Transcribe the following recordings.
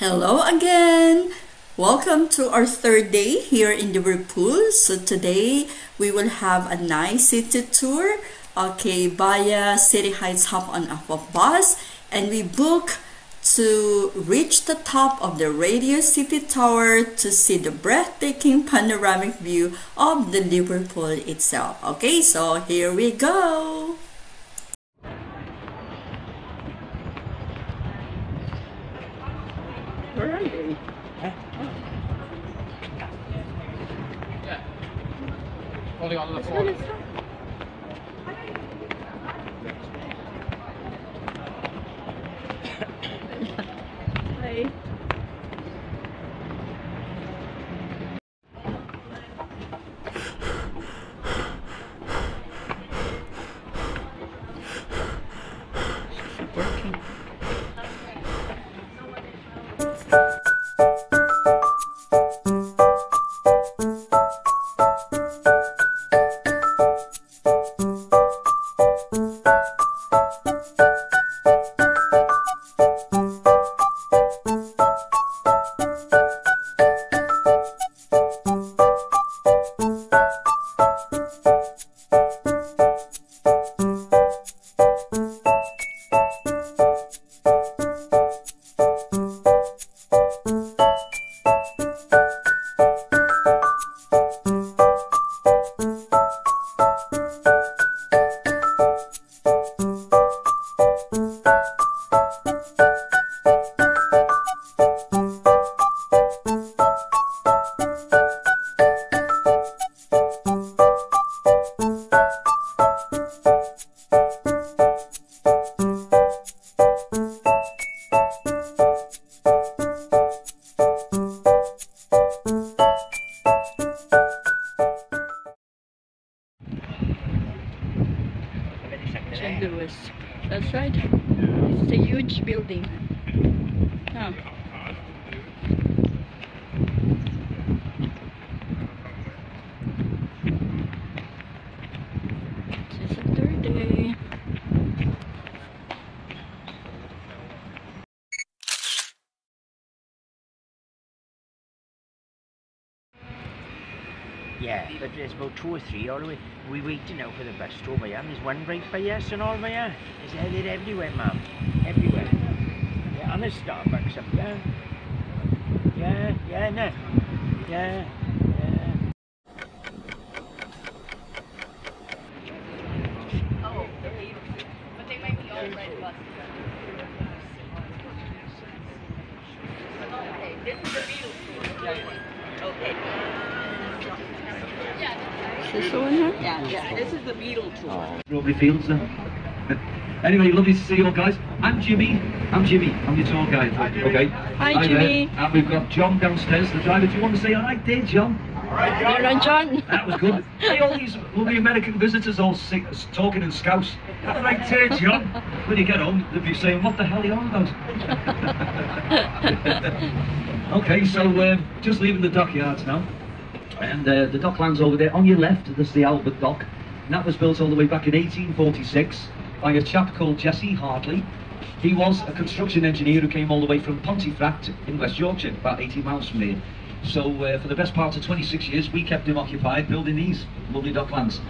Hello again! Welcome to our third day here in Liverpool. So today we will have a nice city tour. Okay, via City Heights hop on a bus and we book to reach the top of the Radio City Tower to see the breathtaking panoramic view of the Liverpool itself. Okay, so here we go! Where are they? Yeah. Holding on to the floor. Hi. She's working. St. Louis. That's right. It's a huge building. Oh. This is the third day. Yeah, but there's about 2 or 3 all the way. We waiting now for the bus to over here. There's one right by us and all by here. They're everywhere, ma'am. Everywhere. Yeah, and there's Starbucks up there. Yeah, no. Yeah. Oh, but they might be all red buses. Okay, this is the Beatles. Okay. Is this the one here? Yeah, this is the Beatles tour. Strawberry Fields then. Anyway, lovely to see you all, guys. I'm Jimmy. I'm your tour guide. Okay. Hi, Jimmy. And we've got John downstairs, the driver. Do you want to say all right there, John? All right, John. That was good. Hey, all these lovely American visitors all talking in Scouse. All right there, John. When you get home, they'll be saying, what the hell are you on about? Okay, so just leaving the dockyards now. And the docklands over there on your left, there's the Albert Dock. And that was built all the way back in 1846 by a chap called Jesse Hartley. He was a construction engineer who came all the way from Pontefract in West Yorkshire, about 80 miles from here. So for the best part of 26 years, we kept him occupied building these lovely docklands.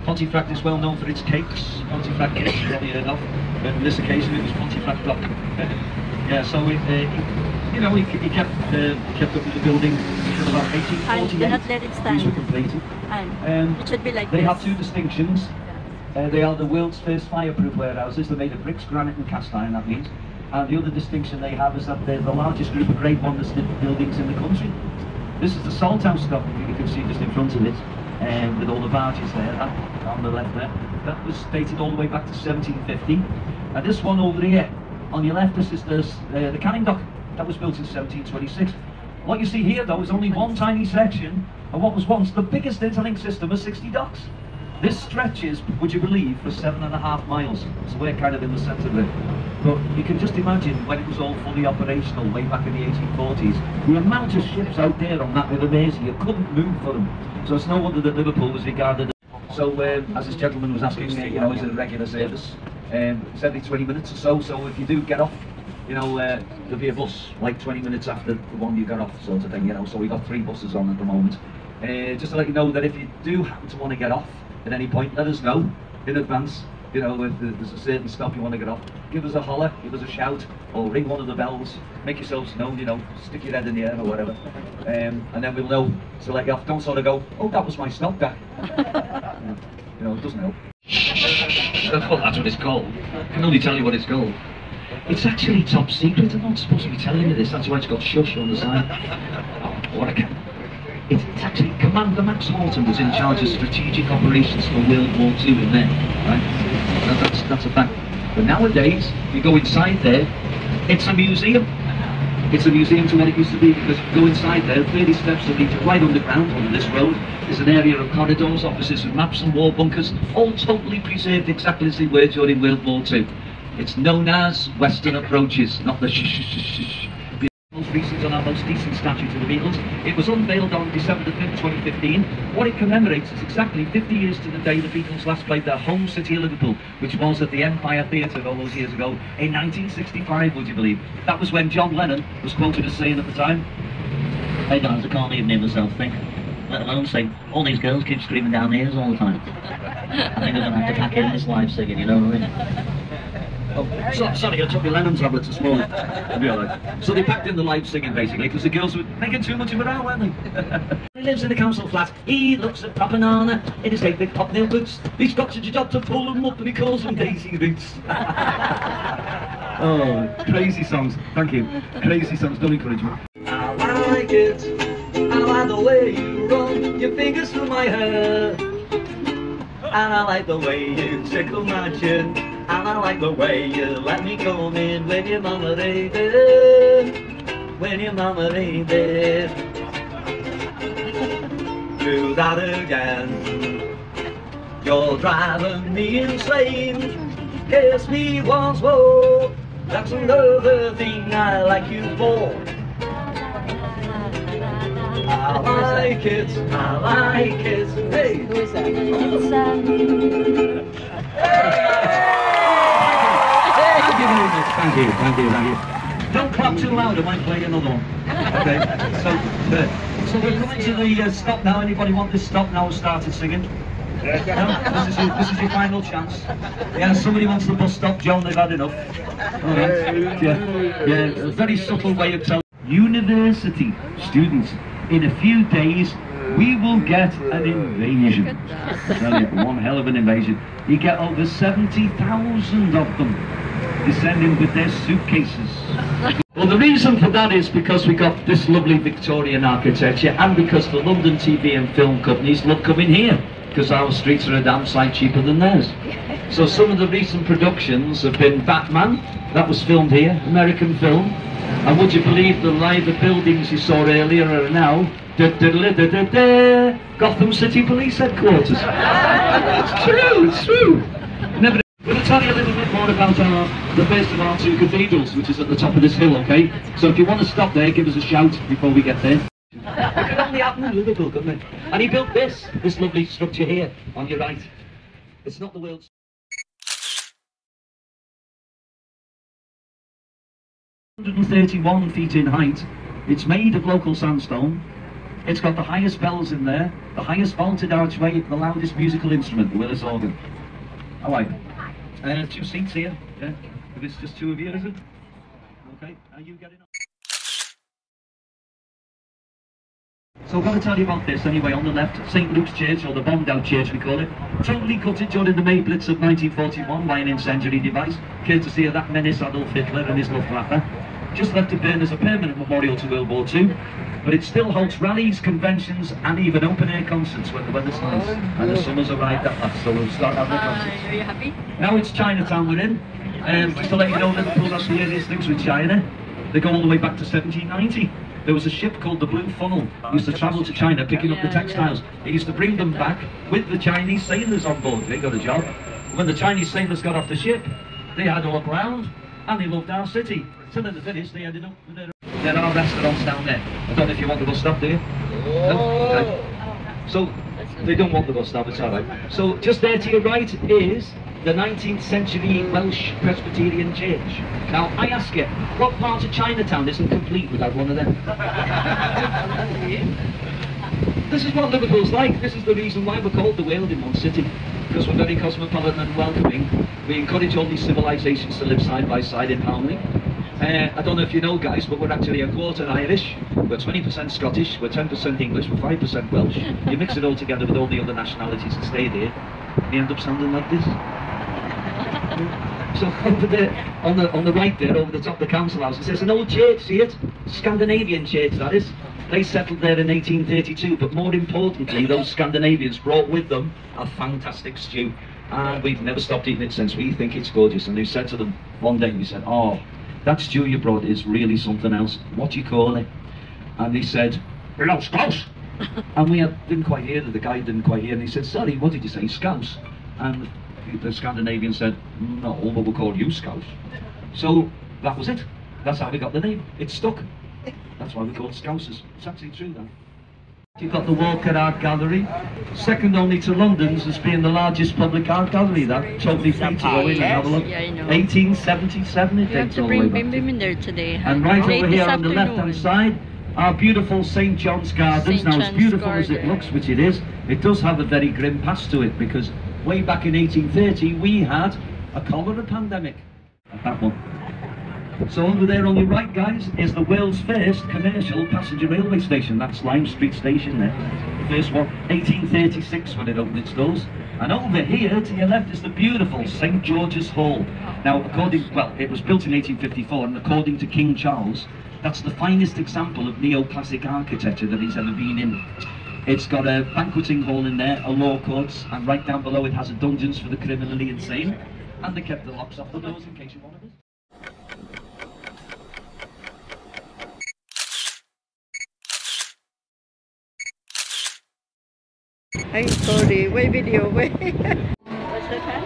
Pontefract is well known for its cakes. Pontefract cakes, you probably heard of. But on this occasion, it was Pontefract Dock. Yeah, so he kept up with the building until about 1848. Do not let it stand. These were completed. It should be like they this. have 2 distinctions. They are the world's first fireproof warehouses. They're made of bricks, granite and cast iron, that means. And the other distinction they have is that they're the largest group of Grade 1 listed buildings in the country. This is the Salthouse Dock, you can see just in front of it, with all the barges there, that, on the left there. That was dated all the way back to 1750. And this one over here, on your left, this is the Canning Dock. That was built in 1726. What you see here, though, is only one tiny section of what was once the biggest interlinked system of 60 docks. This stretches, would you believe, for 7.5 miles. So we're kind of in the centre of it. But you can just imagine when it was all fully operational way back in the 1840s, the amount of ships out there on that river Mersey, you couldn't move for them. So it's no wonder that Liverpool was regarded. So as this gentleman was asking, is it a regular service? It's every 20 minutes or so. So if you do get off you know, there'll be a bus like 20 minutes after the one you got off, sort of thing, you know, so we've got 3 buses on at the moment. Just to let you know that if you do happen to want to get off at any point, let us know in advance. You know, if there's a certain stop you want to get off, give us a holler, give us a shout, or ring one of the bells, make yourselves known, you know, stick your head in the air or whatever, and then we'll know to let you off. Don't sort of go, oh, that was my stop, Jack. You know, it doesn't help. Well, that's what it's called. I can only tell you what it's called. It's actually top secret. I'm not supposed to be telling you this. That's why it's got shush on the side. Oh, what a can. It's actually Commander Max Morton was in charge of strategic operations for World War II in there, right? That's a fact. But nowadays, you go inside there, it's a museum. It's a museum to what it used to be, because you go inside there, 30 steps that lead you right underground on this road. There's an area of corridors, offices with maps and war bunkers, all totally preserved exactly as they were during World War II. It's known as Western Approaches, not the shh. Most recent on our most decent statue to the Beatles. It was unveiled on December the 5th, 2015. What it commemorates is exactly 50 years to the day the Beatles last played their home city of Liverpool, which was at the Empire Theatre all those years ago, in 1965, would you believe? That was when John Lennon was quoted as saying at the time, "Hey guys, I can't even hear myself think, let alone sing. All these girls keep screaming down the ears all the time. I think I'm going to have to pack in this live singing, you know what I mean?" Oh, sorry, I took my Lennon tablets this morning. I'll be alright. So they packed in the live singing basically, because the girls were making too much of it out, weren't they? He lives in the council flat. He looks at Papa Nana in his great big hobnail boots. He's got such a job to pull them up and he calls them daisy boots. Oh, crazy songs. Thank you. Crazy songs, don't encourage me. I like it. I like the way you run your fingers through my hair. And I like the way you tickle my chin. And I like the way you let me come in when you're mama baby. When you're mama baby. Do that again. You're driving me insane. Kiss me once more. That's another thing I like you for. I like it. I like it. Hey. Who is that? Thank you. Don't clap too loud, I might play another one. Okay, so we're coming to the stop now. Anybody want this stop now? Started singing. No? This is your final chance. Yeah, somebody wants the bus stop. John, they've had enough. All right. Yeah, a very subtle way of telling. University students, in a few days, we will get an invasion. I tell you, one hell of an invasion. You get over 70,000 of them descending with their suitcases. Well, the reason for that is because we got this lovely Victorian architecture, and because the London TV and film companies love coming here, because our streets are a damn sight cheaper than theirs. So some of the recent productions have been Batman, that was filmed here, American film, and would you believe the live buildings you saw earlier are now Gotham City Police Headquarters. It's true. Never. I'm going to tell you a little bit more about the first of our 2 cathedrals, which is at the top of this hill, okay? So if you want to stop there, give us a shout before we get there. It could only happen in Liverpool, couldn't it? And he built this lovely structure here, on your right. It's not the world's... 131 feet in height. It's made of local sandstone. It's got the highest bells in there, the highest vaulted archway, the loudest musical instrument, the Willis organ. I like it. 2 seats here, yeah. If it's just 2 of you, is it? Okay, are you getting up? So I've got to tell you about this anyway. On the left, St. Luke's Church, or the bombed out church we call it. Totally gutted during the May Blitz of 1941 by an incendiary device, courtesy of that menace Adolf Hitler and his Luftwaffe. Just left to burn as a permanent memorial to World War II. But it still hosts rallies, conventions, and even open-air concerts when the weather's nice. And the summer's arrived at last, so we'll start having concerts. Are you happy? Now it's Chinatown we're in. Just to let you know, Liverpool has the earliest links with China. They go all the way back to 1790. There was a ship called the Blue Funnel. It used to travel to China picking up the textiles. It used to bring them back with the Chinese sailors on board. They got a job. When the Chinese sailors got off the ship, they had a look round and they loved our city. Till in the finish, they ended up with there are restaurants down there. I don't know if you want to go stop there. No? Okay. So They don't want the bus stop, it's alright. So just there to your right is the 19th century Welsh Presbyterian Church. Now, I ask you, what part of Chinatown isn't complete without one of them? This is what Liverpool's like. This is the reason why we're called the world in one city. Because we're very cosmopolitan and welcoming. We encourage all these civilizations to live side by side in harmony. I don't know if you know, guys, but we're actually a quarter Irish, we're 20% Scottish, we're 10% English, we're 5% Welsh. You mix it all together with all the other nationalities that stay there, you end up sounding like this. So over there, on the right there, over the top of the council house, it says an old church, see it? Scandinavian church, that is. They settled there in 1832, but more importantly, those Scandinavians brought with them a fantastic stew. And we've never stopped eating it since. We think it's gorgeous. And we said to them one day, we said, oh, that stew you brought is really something else. What do you call it? And they said, hello, scouse. And we didn't quite hear that. The guy didn't quite hear. And he said, sorry, what did you say, scouse? And the Scandinavian said, no, but we'll call you scouse. So that was it. That's how we got the name. It stuck. That's why we call it Scousers. It's actually true, then. You've got the Walker Art Gallery, second only to London's as being the largest public art gallery. That totally free to go in and have a look. Yeah, I know. 1877 it You have dates to all the way bring back. Bimbim in there today. And right Late over this here on the afternoon. left-hand side, our beautiful St. John's Gardens. St. Now, as John's beautiful as it Garden. looks, which it is, it does have a very grim past to it, because way back in 1830 we had a cholera pandemic. That one. So over there on your right, guys, is the world's first commercial passenger railway station. That's Lime Street Station there. The first one, 1836 when it opened its doors. And over here to your left is the beautiful St. George's Hall. Now, it was built in 1854, and according to King Charles, that's the finest example of neoclassic architecture that he's ever been in. It's got a banqueting hall in there, a law courts, and right down below it has a dungeons for the criminally insane. And they kept the locks off the doors in case you wanted it. Ay, sorry. Wait, video. Wait. What's that hand?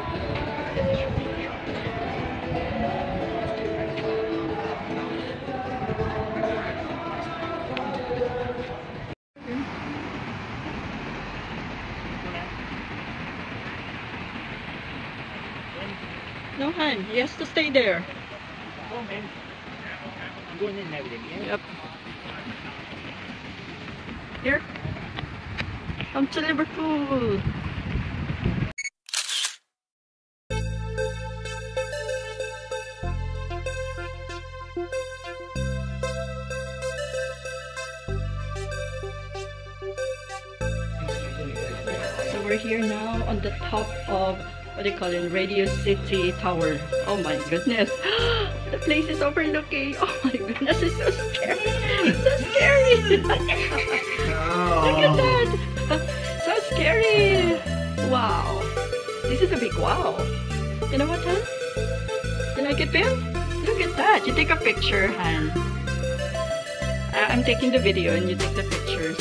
No, Han. He has to stay there. Go on, man. I'm going in now with him, yeah? Yep. Here. Come to Liverpool. So we're here now on the top of, what do you call it, Radio City Tower. Oh my goodness. The place is overlooking. Oh my goodness, it's so scary. It's so scary. Look at that. So scary. Wow. This is a big wow. You know what, Han? You like it, Bill? Look at that. You take a picture, Han. I'm taking the video and you take the pictures.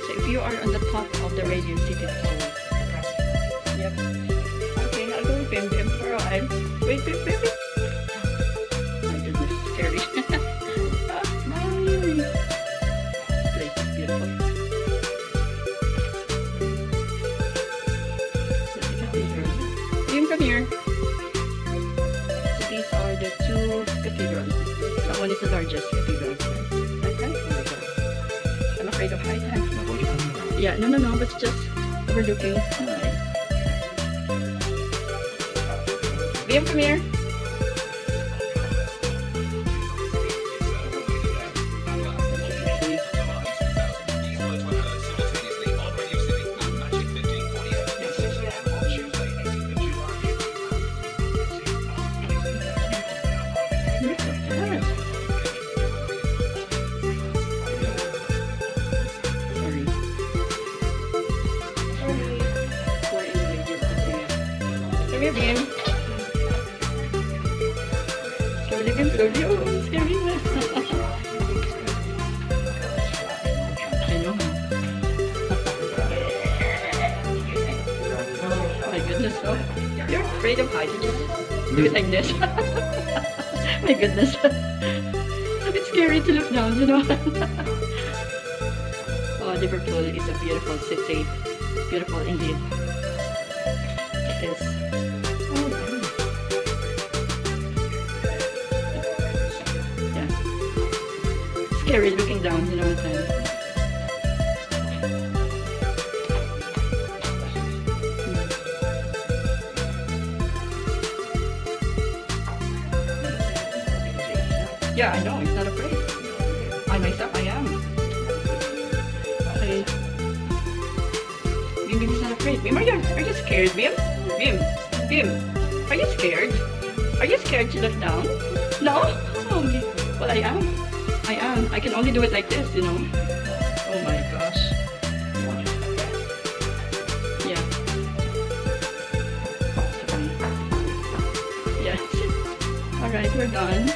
So if you are on the top of the Radio City Tower. Yep. Okay, I'll go with Bimbim for a while. Wait, wait. My goodness, it's scary. This place is beautiful. Jim, come here. So these are the two cathedrals. That one is the largest cathedral. Okay? I'm afraid of height. Yeah, no, but it's just overlooking. Liam, come here. Slowly. Oh, scary. I know. Oh my goodness, oh. You're afraid of heights. Do it like this. My goodness. It's scary to look down, you know. Oh, Liverpool is a beautiful city. Beautiful indeed. It is. Oh, yeah. Scary looking down, you know what I'm saying? Yeah, I know, he's not afraid. I myself, I am. Okay. Bim is not afraid. Bim, are you scared, Bim? Bim, are you scared? Are you scared to look down? No? Oh, well, I am. I can only do it like this, you know. Oh my gosh. Yeah. Yes. Alright, we're done.